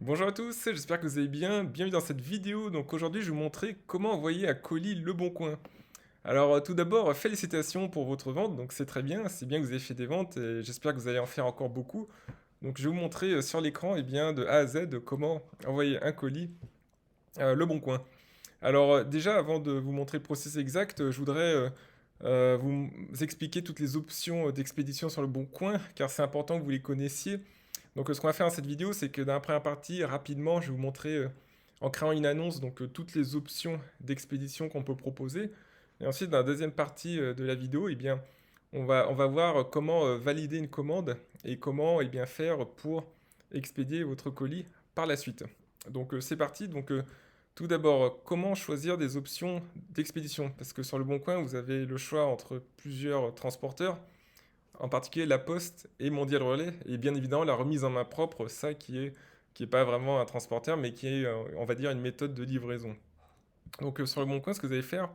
Bonjour à tous, j'espère que vous allez bien. Bienvenue dans cette vidéo. Donc aujourd'hui, je vais vous montrer comment envoyer un colis Le Bon Coin. Alors tout d'abord, félicitations pour votre vente. Donc c'est bien que vous ayez fait des ventes et j'espère que vous allez en faire encore beaucoup. Donc je vais vous montrer sur l'écran de A à Z comment envoyer un colis Le Bon Coin. Alors déjà, avant de vous montrer le processus exact, je voudrais vous expliquer toutes les options d'expédition sur Le Bon Coin car c'est important que vous les connaissiez. Donc ce qu'on va faire dans cette vidéo, c'est que dans la première partie, rapidement, je vais vous montrer en créant une annonce toutes les options d'expédition qu'on peut proposer. Et ensuite, dans la deuxième partie de la vidéo, on va voir comment valider une commande et comment faire pour expédier votre colis par la suite. Donc c'est parti. Tout d'abord, comment choisir des options d'expédition? Parce que sur le Bon Coin, vous avez le choix entre plusieurs transporteurs, en particulier La Poste et Mondial Relais, et bien évidemment la remise en main propre, ça qui est pas vraiment un transporteur, mais qui est, on va dire, une méthode de livraison. Sur le Bon Coin, ce que vous allez faire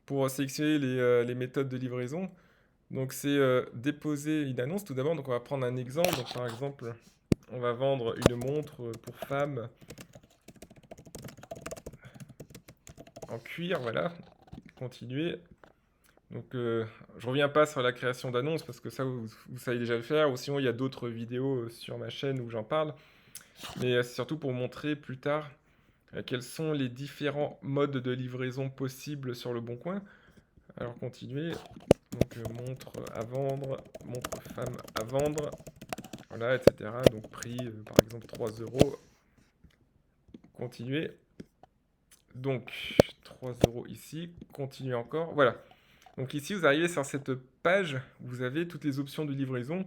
pour sélectionner les méthodes de livraison, c'est déposer une annonce tout d'abord. Donc on va prendre un exemple. Donc par exemple, on va vendre une montre pour femme en cuir, voilà. Continuer. Je reviens pas sur la création d'annonces parce que ça, vous savez déjà le faire. Ou sinon, il y a d'autres vidéos sur ma chaîne où j'en parle. Mais c'est surtout pour montrer plus tard quels sont les différents modes de livraison possibles sur le Bon Coin. Alors, continuer. Montre à vendre, montre femme à vendre, voilà, etc. Donc, prix, par exemple, 3 euros. Continuer. Donc, 3 euros ici. Continuer encore. Voilà. Donc ici, vous arrivez sur cette page, vous avez toutes les options de livraison.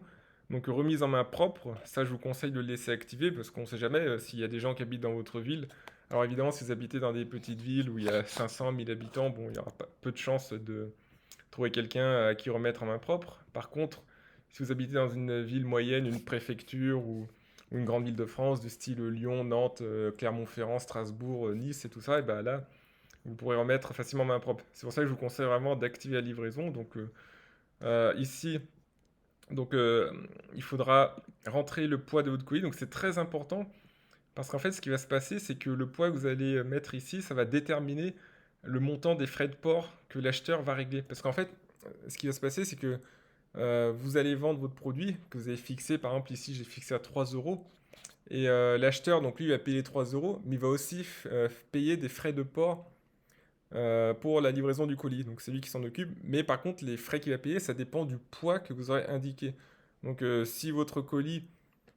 Donc remise en main propre, ça je vous conseille de le laisser activer parce qu'on ne sait jamais s'il y a des gens qui habitent dans votre ville. Alors évidemment, si vous habitez dans des petites villes où il y a 500 000 habitants, bon, il y aura pas, peu de chances de trouver quelqu'un à qui remettre en main propre. Par contre, si vous habitez dans une ville moyenne, une préfecture ou une grande ville de France du style Lyon, Nantes, Clermont-Ferrand, Strasbourg, Nice et tout ça, et ben là, vous pourrez remettre facilement main propre. C'est pour ça que je vous conseille vraiment d'activer la livraison. Ici, donc, euh, il faudra rentrer le poids de votre colis. Donc c'est très important parce qu'en fait, ce qui va se passer, c'est que le poids que vous allez mettre ici, ça va déterminer le montant des frais de port que l'acheteur va régler. Parce qu'en fait, ce qui va se passer, c'est que vous allez vendre votre produit que vous avez fixé. Par exemple, ici, j'ai fixé à 3 euros. Et l'acheteur, donc lui, il va payer les 3 euros, mais il va aussi payer des frais de port pour la livraison du colis. Donc c'est lui qui s'en occupe. Mais par contre, les frais qu'il va payer, ça dépend du poids que vous aurez indiqué. Si votre colis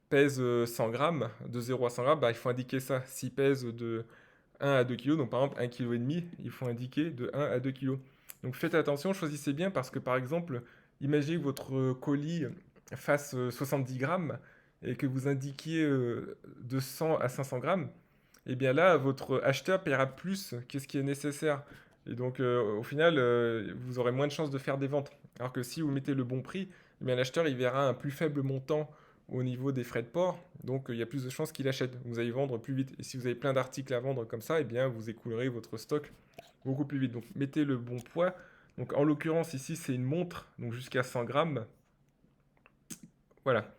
pèse 100 grammes, de 0 à 100 grammes, bah, il faut indiquer ça. S'il pèse de 1 à 2 kilos, donc par exemple 1,5 kg, il faut indiquer de 1 à 2 kilos. Donc faites attention, choisissez bien parce que par exemple, imaginez que votre colis fasse 70 grammes et que vous indiquiez de 100 à 500 grammes, et bien là, votre acheteur paiera plus que ce qui est nécessaire. Au final, vous aurez moins de chances de faire des ventes. Alors que si vous mettez le bon prix, eh bien l'acheteur il verra un plus faible montant au niveau des frais de port, donc il y a plus de chances qu'il achète. Vous allez vendre plus vite. Et si vous avez plein d'articles à vendre comme ça, eh bien vous écoulerez votre stock beaucoup plus vite. Donc mettez le bon poids. Donc en l'occurrence ici c'est une montre, donc jusqu'à 100 grammes. Voilà.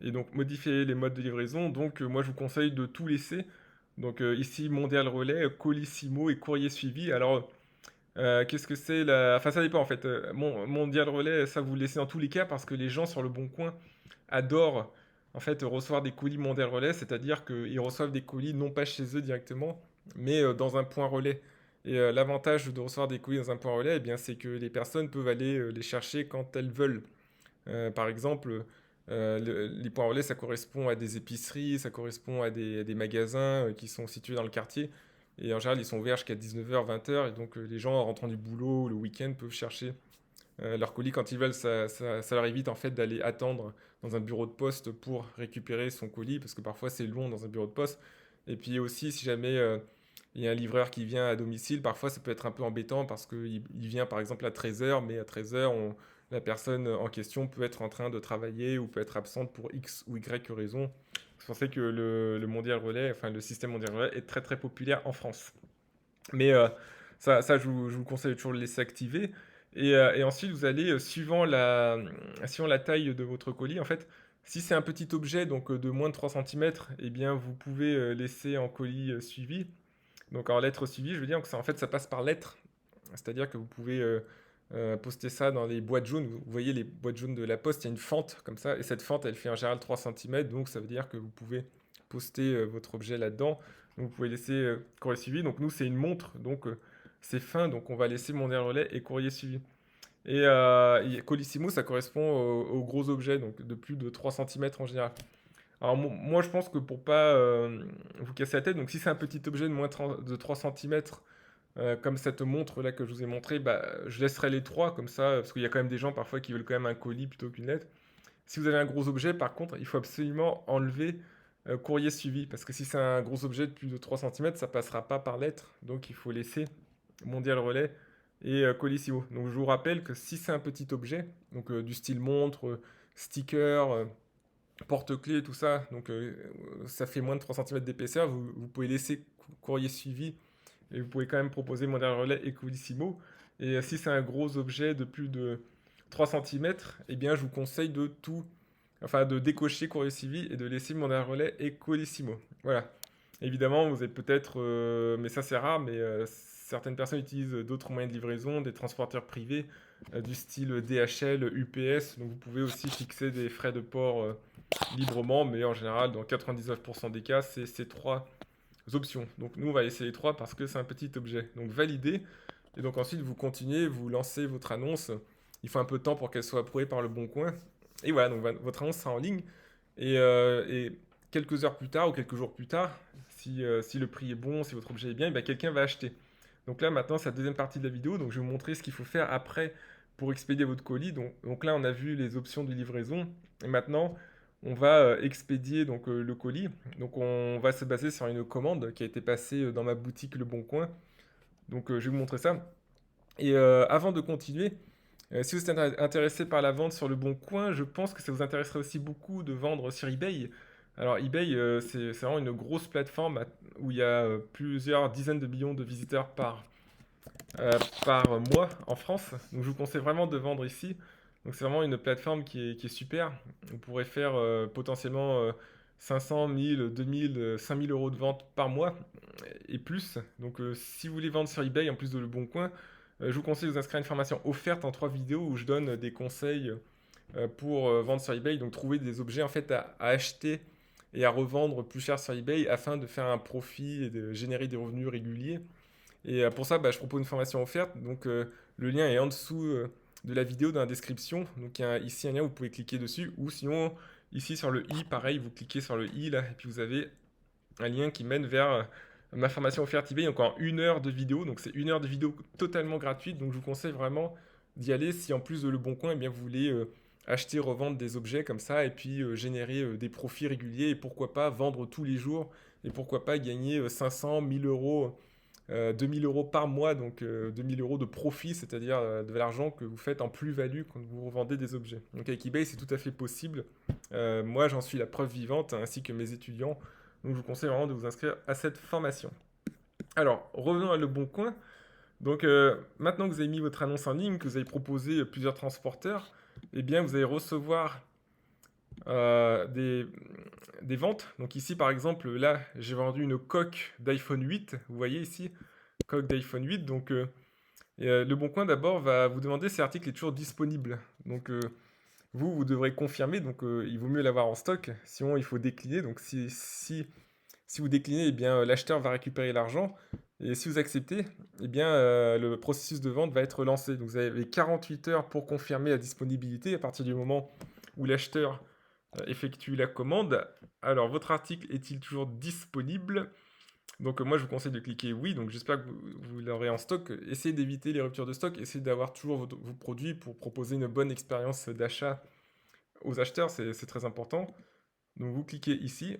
Et donc modifier les modes de livraison. Moi je vous conseille de tout laisser. Ici Mondial Relais, Colissimo et courrier suivi. Alors qu'est-ce que c'est la... Enfin ça dépend en fait. Mondial Relais, ça vous le laissez dans tous les cas parce que les gens sur le Bon Coin adorent en fait recevoir des colis Mondial Relais, c'est-à-dire qu'ils reçoivent des colis non pas chez eux directement, mais dans un point relais. Et l'avantage de recevoir des colis dans un point relais, eh bien, c'est que les personnes peuvent aller les chercher quand elles veulent. Par exemple, les points relais, ça correspond à des épiceries, ça correspond à des magasins qui sont situés dans le quartier. Et en général, ils sont ouverts jusqu'à 19h, 20h. Et donc, les gens, en rentrant du boulot le week-end, peuvent chercher leur colis quand ils veulent. Ça leur évite en fait d'aller attendre dans un bureau de poste pour récupérer son colis, parce que parfois c'est long dans un bureau de poste. Et puis aussi, si jamais il y a un livreur qui vient à domicile, parfois ça peut être un peu embêtant parce qu'il vient par exemple à 13h, mais à 13h, la personne en question peut être en train de travailler ou peut être absente pour X ou Y raison. C'est pour ça que le mondial relais, enfin le système mondial relais est très très populaire en France. Mais je vous conseille de toujours le laisser activer. Et ensuite, vous allez, suivant la taille de votre colis, en fait, Si c'est un petit objet, donc de moins de 3 centimètres, eh bien vous pouvez laisser en colis suivi. Donc en lettres suivies, je veux dire que ça, en fait, ça passe par lettres. C'est-à-dire que vous pouvez poster ça dans les boîtes jaunes. Vous voyez les boîtes jaunes de la poste, il y a une fente comme ça, et cette fente, elle fait en général 3 centimètres, donc ça veut dire que vous pouvez poster votre objet là-dedans. Donc vous pouvez laisser courrier suivi. Donc nous, c'est une montre, donc c'est fin, donc on va laisser mondial relais et courrier suivi. Et Colissimo, ça correspond aux gros objets, donc de plus de 3 centimètres en général. Alors moi, je pense que pour pas vous casser la tête, donc si c'est un petit objet de moins de 3 centimètres, comme cette montre là que je vous ai montré, bah, je laisserai les trois comme ça, parce qu'il y a quand même des gens parfois qui veulent quand même un colis plutôt qu'une lettre. Si vous avez un gros objet, par contre, il faut absolument enlever courrier suivi, parce que si c'est un gros objet de plus de 3 centimètres, ça passera pas par lettre, donc il faut laisser mondial relais et colissimo. Donc je vous rappelle que si c'est un petit objet, donc du style montre, sticker, porte-clés, tout ça, donc ça fait moins de 3 centimètres d'épaisseur, vous pouvez laisser courrier suivi et vous pouvez quand même proposer modèle relais et colissimo. Et si c'est un gros objet de plus de 3 centimètres, eh bien je vous conseille enfin de décocher courrier suivi et de laisser modèle relais et colissimo. Voilà. Évidemment, vous êtes peut-être, mais ça c'est rare, mais certaines personnes utilisent d'autres moyens de livraison, des transporteurs privés, du style DHL, UPS, donc vous pouvez aussi fixer des frais de port librement, mais en général, dans 99% des cas, c'est ces trois options. Donc nous, on va laisser les trois parce que c'est un petit objet. Donc valider, et donc ensuite vous continuez, vous lancez votre annonce. Il faut un peu de temps pour qu'elle soit approuvée par le bon coin. Et voilà, donc votre annonce sera en ligne. Et quelques heures plus tard ou quelques jours plus tard, si le prix est bon, si votre objet est bien, et bien quelqu'un va acheter. Donc là maintenant c'est la deuxième partie de la vidéo, donc je vais vous montrer ce qu'il faut faire après pour expédier votre colis. Donc là on a vu les options de livraison, et maintenant on va expédier donc, le colis. Donc on va se baser sur une commande qui a été passée dans ma boutique Le Bon Coin. Donc je vais vous montrer ça. Et avant de continuer, si vous êtes intéressé par la vente sur Le Bon Coin, je pense que ça vous intéresserait aussi beaucoup de vendre sur eBay. Alors eBay, c'est vraiment une grosse plateforme où il y a plusieurs dizaines de millions de visiteurs euh, par mois en France. Donc je vous conseille vraiment de vendre ici. Donc c'est vraiment une plateforme qui est super. Vous pourrez faire potentiellement 500, 1000, 2000, 5000 euros de vente par mois et plus. Donc si vous voulez vendre sur eBay en plus de Le Bon Coin, je vous conseille de vous inscrire à une formation offerte en 3 vidéos où je donne des conseils pour vendre sur eBay. Donc trouver des objets en fait à acheter et à revendre plus cher sur eBay afin de faire un profit et de générer des revenus réguliers. Et pour ça, bah, je propose une formation offerte. Donc, le lien est en dessous de la vidéo dans la description. Donc, il y a ici un lien, vous pouvez cliquer dessus. Ou sinon, ici sur le i, pareil, vous cliquez sur le i là, et puis vous avez un lien qui mène vers ma formation offerte eBay. Donc, en 1 heure de vidéo. Donc, c'est 1 heure de vidéo totalement gratuite. Donc, je vous conseille vraiment d'y aller si en plus de Le Bon Coin, eh bien, vous voulez acheter, revendre des objets comme ça et puis générer des profits réguliers et pourquoi pas vendre tous les jours et pourquoi pas gagner 500, 1000 euros 2000 euros par mois, donc 2000 euros de profit, c'est-à-dire de l'argent que vous faites en plus-value quand vous revendez des objets. Donc avec eBay, c'est tout à fait possible. Moi, j'en suis la preuve vivante, ainsi que mes étudiants. Donc je vous conseille vraiment de vous inscrire à cette formation. Alors, revenons à Le Bon Coin. Donc maintenant que vous avez mis votre annonce en ligne, que vous avez proposé plusieurs transporteurs, eh bien vous allez recevoir euh, des, des ventes. Donc ici, par exemple, là, j'ai vendu une coque d'iPhone 8. Vous voyez ici, coque d'iPhone 8. Donc, Le Bon Coin, d'abord, va vous demander si l'article est toujours disponible. Donc, vous devrez confirmer. Donc, il vaut mieux l'avoir en stock. Sinon, il faut décliner. Donc, si vous déclinez, eh bien, l'acheteur va récupérer l'argent. Et si vous acceptez, eh bien, le processus de vente va être lancé. Donc, vous avez 48 heures pour confirmer la disponibilité à partir du moment où l'acheteur effectue la commande. Alors, votre article est-il toujours disponible? Donc, moi, je vous conseille de cliquer oui. Donc, j'espère que vous l'aurez en stock. Essayez d'éviter les ruptures de stock. Essayez d'avoir toujours vos produits pour proposer une bonne expérience d'achat aux acheteurs. C'est très important. Donc, vous cliquez ici.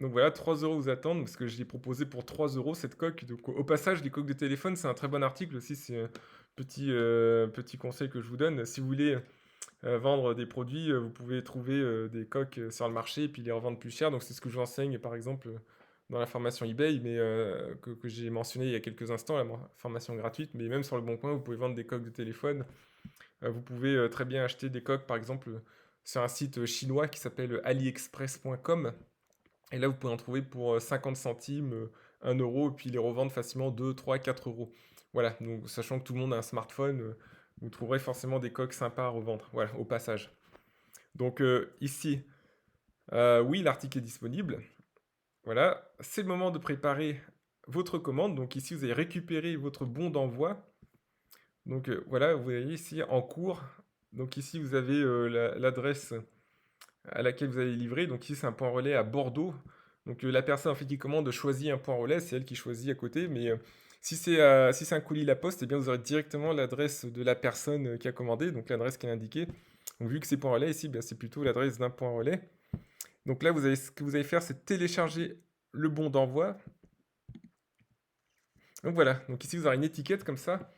Donc voilà, 3 euros vous attendent, parce que je l'ai proposé pour 3 euros cette coque. Donc, au passage, les coques de téléphone, c'est un très bon article aussi. C'est un petit conseil que je vous donne. Si vous voulez vendre des produits, vous pouvez trouver des coques sur le marché et puis les revendre plus cher. Donc c'est ce que j'enseigne par exemple dans la formation eBay, mais que j'ai mentionné il y a quelques instants, la formation gratuite. Mais même sur le Bon Coin, vous pouvez vendre des coques de téléphone. Vous pouvez très bien acheter des coques par exemple sur un site chinois qui s'appelle aliexpress.com. Et là, vous pouvez en trouver pour 50 centimes, 1 euro, et puis les revendre facilement 2, 3, 4 euros. Voilà, donc sachant que tout le monde a un smartphone, vous trouverez forcément des coques sympas à revendre. Voilà, au passage. Donc ici, oui, l'article est disponible. Voilà, c'est le moment de préparer votre commande. Donc ici, vous allez récupérer votre bon d'envoi. Donc voilà, vous voyez ici en cours. Donc ici, vous avez l'adresse à laquelle vous allez livrer. Donc ici, c'est un point relais à Bordeaux. Donc la personne en fait qui commande choisit un point relais, c'est elle qui choisit à côté. Mais si c'est un colis La Poste, eh bien vous aurez directement l'adresse de la personne qui a commandé, donc l'adresse qui est indiquée. Donc vu que c'est point relais ici, ben, c'est plutôt l'adresse d'un point relais. Donc là, ce que vous allez faire, c'est télécharger le bon d'envoi. Donc voilà, donc ici vous aurez une étiquette comme ça,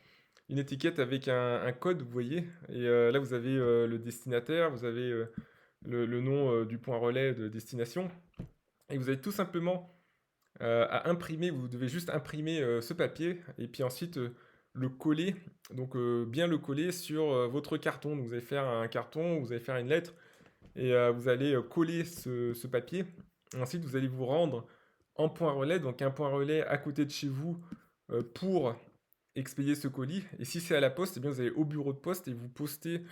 une étiquette avec un code, vous voyez. Et là, vous avez le destinataire, vous avez le nom du point relais de destination. Et vous avez tout simplement à imprimer, vous devez juste imprimer ce papier et puis ensuite le coller, donc bien le coller sur votre carton. Donc, vous allez faire un carton, vous allez faire une lettre et vous allez coller ce papier. Ensuite, vous allez vous rendre en point relais, donc un point relais à côté de chez vous pour expédier ce colis. Et si c'est à la poste, eh bien vous allez au bureau de poste et vous postez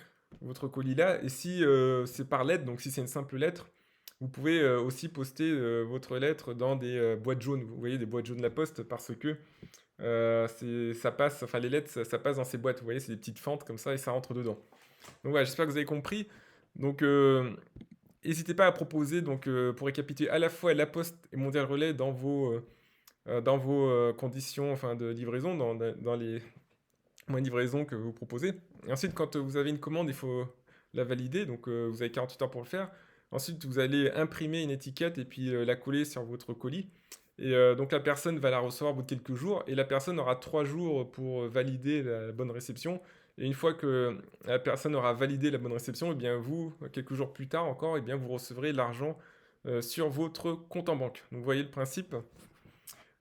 votre colis là. Et si c'est par lettre, donc si c'est une simple lettre, vous pouvez aussi poster votre lettre dans des boîtes jaunes. Vous voyez, des boîtes jaunes de la poste parce que ça passe, enfin les lettres, ça passe dans ces boîtes. Vous voyez, c'est des petites fentes comme ça et ça rentre dedans. Donc voilà, j'espère que vous avez compris. Donc n'hésitez pas à proposer, donc pour récapituler, à la fois La Poste et Mondial Relais dans vos conditions enfin, de livraison, dans les moyens de livraison que vous proposez. Et ensuite, quand vous avez une commande, il faut la valider, donc vous avez 48 heures pour le faire. Ensuite, vous allez imprimer une étiquette et puis la coller sur votre colis. Et donc la personne va la recevoir au bout de quelques jours et la personne aura 3 jours pour valider la bonne réception. Et une fois que la personne aura validé la bonne réception, et bien vous, quelques jours plus tard encore, et bien vous recevrez l'argent sur votre compte en banque. Donc vous voyez le principe.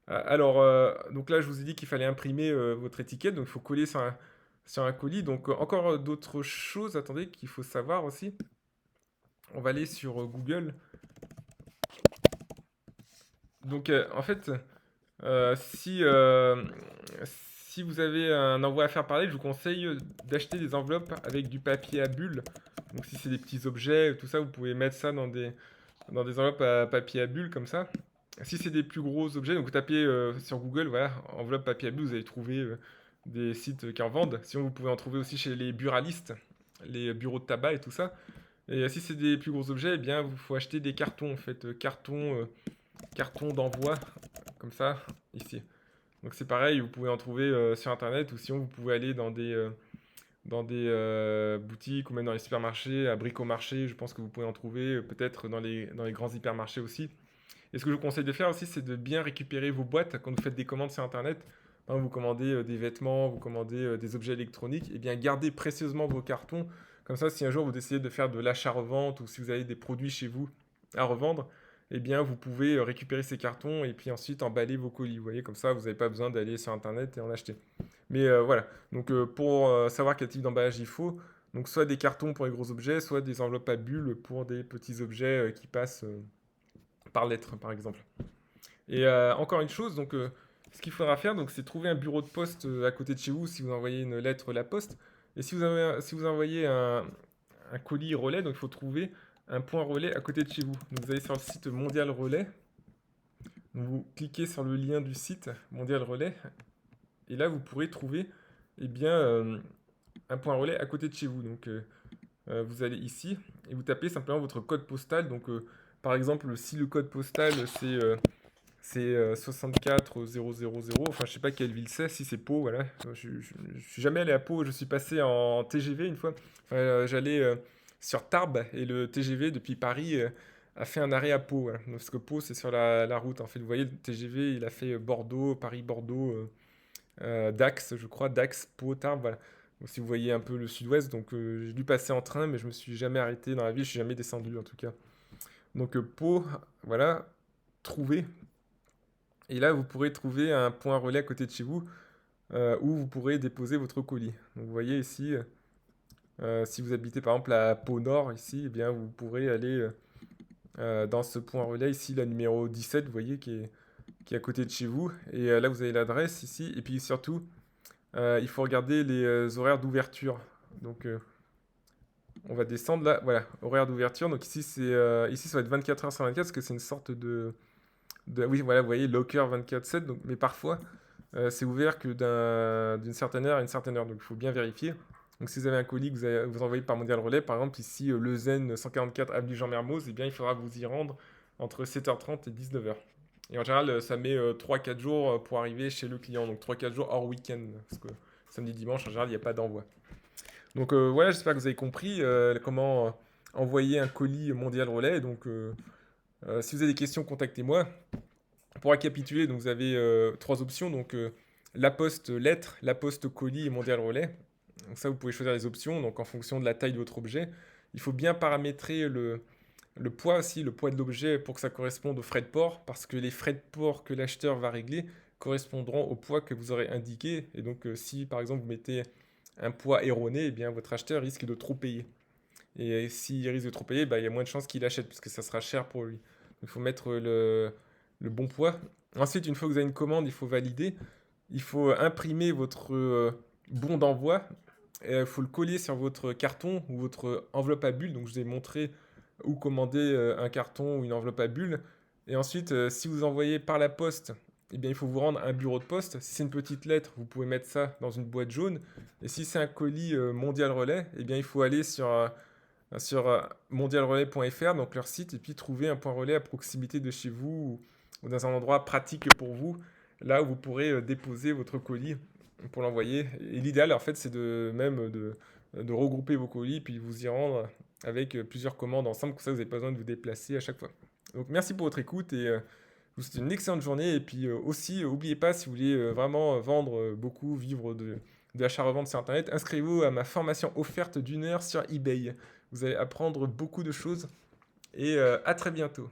Alors, donc là, je vous ai dit qu'il fallait imprimer votre étiquette, donc il faut coller sur un colis. Donc, encore d'autres choses, attendez, qu'il faut savoir aussi. On va aller sur Google. Donc, en fait, si vous avez un envoi à faire parler, je vous conseille d'acheter des enveloppes avec du papier à bulles. Donc, si c'est des petits objets, tout ça, vous pouvez mettre ça dans des enveloppes à papier à bulles comme ça. Si c'est des plus gros objets, donc vous tapez sur Google, voilà, enveloppe papier à bulles, vous allez trouver des sites qui en vendent. Sinon, vous pouvez en trouver aussi chez les buralistes, les bureaux de tabac et tout ça. Et si c'est des plus gros objets, eh bien, il faut acheter des cartons, en fait, cartons d'envoi, comme ça, ici. Donc c'est pareil, vous pouvez en trouver sur Internet, ou sinon vous pouvez aller dans des boutiques ou même dans les supermarchés, à Bricomarché, je pense que vous pouvez en trouver, peut-être dans les grands hypermarchés aussi. Et ce que je vous conseille de faire aussi, c'est de bien récupérer vos boîtes quand vous faites des commandes sur Internet. Par exemple, vous commandez des vêtements, vous commandez des objets électroniques, et bien gardez précieusement vos cartons. Comme ça, si un jour vous décidez de faire de l'achat-revente ou si vous avez des produits chez vous à revendre, eh bien vous pouvez récupérer ces cartons et puis ensuite emballer vos colis. Vous voyez, comme ça, vous n'avez pas besoin d'aller sur Internet et en acheter. Mais voilà, donc pour savoir quel type d'emballage il faut, donc soit des cartons pour les gros objets, soit des enveloppes à bulles pour des petits objets qui passent par lettre, par exemple. Et encore une chose, donc ce qu'il faudra faire, donc c'est trouver un bureau de poste à côté de chez vous si vous envoyez une lettre La Poste. Et si vous envoyez un colis relais, donc il faut trouver un point relais à côté de chez vous. Donc vous allez sur le site Mondial Relais. Donc vous cliquez sur le lien du site Mondial Relais. Et là, vous pourrez trouver eh bien, un point relais à côté de chez vous. Donc vous allez ici et vous tapez simplement votre code postal. Donc par exemple, si le code postal c'est 64000, enfin je sais pas quelle ville c'est, si c'est Pau, voilà. Je suis jamais allé à Pau, je suis passé en TGV une fois. Enfin, j'allais sur Tarbes et le TGV depuis Paris a fait un arrêt à Pau, voilà. Parce que Pau c'est sur la route. En fait, vous voyez, le TGV il a fait Bordeaux, Paris-Bordeaux, Dax, je crois, Dax, Pau, Tarbes, voilà. Donc, si vous voyez un peu le sud-ouest, donc j'ai dû passer en train, mais je me suis jamais arrêté dans la ville, je suis jamais descendu en tout cas. Donc Pau, voilà, trouvé. Et là, vous pourrez trouver un point relais à côté de chez vous où vous pourrez déposer votre colis. Donc vous voyez ici, Si vous habitez par exemple à Pau Nord ici, eh bien vous pourrez aller dans ce point relais ici, la numéro 17, vous voyez, qui est à côté de chez vous. Et là, vous avez l'adresse ici. Et puis surtout, il faut regarder les horaires d'ouverture. Donc, on va descendre là. Voilà, horaire d'ouverture. Donc ici, ici, ça va être 24 heures sur 24 parce que c'est une sorte oui, voilà, vous voyez, locker 24/7. Donc, mais parfois, c'est ouvert que d'une certaine heure à une certaine heure. Donc, il faut bien vérifier. Donc, si vous avez un colis que vous envoyez par Mondial Relais, par exemple, ici, Lezen 144 avenue Jean Mermoz, eh bien, il faudra vous y rendre entre 7h30 et 19h. Et en général, ça met 3-4 jours pour arriver chez le client. Donc 3-4 jours hors week-end. Parce que samedi, dimanche, en général, il n'y a pas d'envoi. Donc voilà, j'espère que vous avez compris comment envoyer un colis Mondial Relais. Donc si vous avez des questions, contactez-moi. Pour récapituler, donc vous avez trois options. Donc la poste lettre, la poste colis et Mondial Relais. Donc ça, vous pouvez choisir les options. Donc en fonction de la taille de votre objet. Il faut bien paramétrer le poids aussi, le poids de l'objet pour que ça corresponde aux frais de port, parce que les frais de port que l'acheteur va régler correspondront au poids que vous aurez indiqué. Et donc, si par exemple vous mettez un poids erroné, eh bien votre acheteur risque de trop payer. Et s'il risque de trop payer, bah, il y a moins de chances qu'il achète, puisque ça sera cher pour lui. Il faut mettre le bon poids. Ensuite, une fois que vous avez une commande, il faut valider. Il faut imprimer votre bon d'envoi. Il faut le coller sur votre carton ou votre enveloppe à bulles. Donc, je vous ai montré où commander un carton ou une enveloppe à bulles. Et ensuite, si vous envoyez par la poste, eh bien, il faut vous rendre à un bureau de poste. Si c'est une petite lettre, vous pouvez mettre ça dans une boîte jaune. Et si c'est un colis Mondial Relais, eh bien, il faut aller sur mondialrelais.fr, donc leur site, et puis trouver un point relais à proximité de chez vous ou dans un endroit pratique pour vous, là où vous pourrez déposer votre colis pour l'envoyer. Et l'idéal, en fait, c'est de regrouper vos colis puis vous y rendre avec plusieurs commandes ensemble, comme ça vous n'avez pas besoin de vous déplacer à chaque fois. Donc merci pour votre écoute et je vous souhaite une excellente journée. Et puis aussi, n'oubliez pas, si vous voulez vraiment vendre beaucoup, vivre de l'achat-revente sur Internet, inscrivez-vous à ma formation offerte d'1 heure sur eBay. Vous allez apprendre beaucoup de choses et à très bientôt.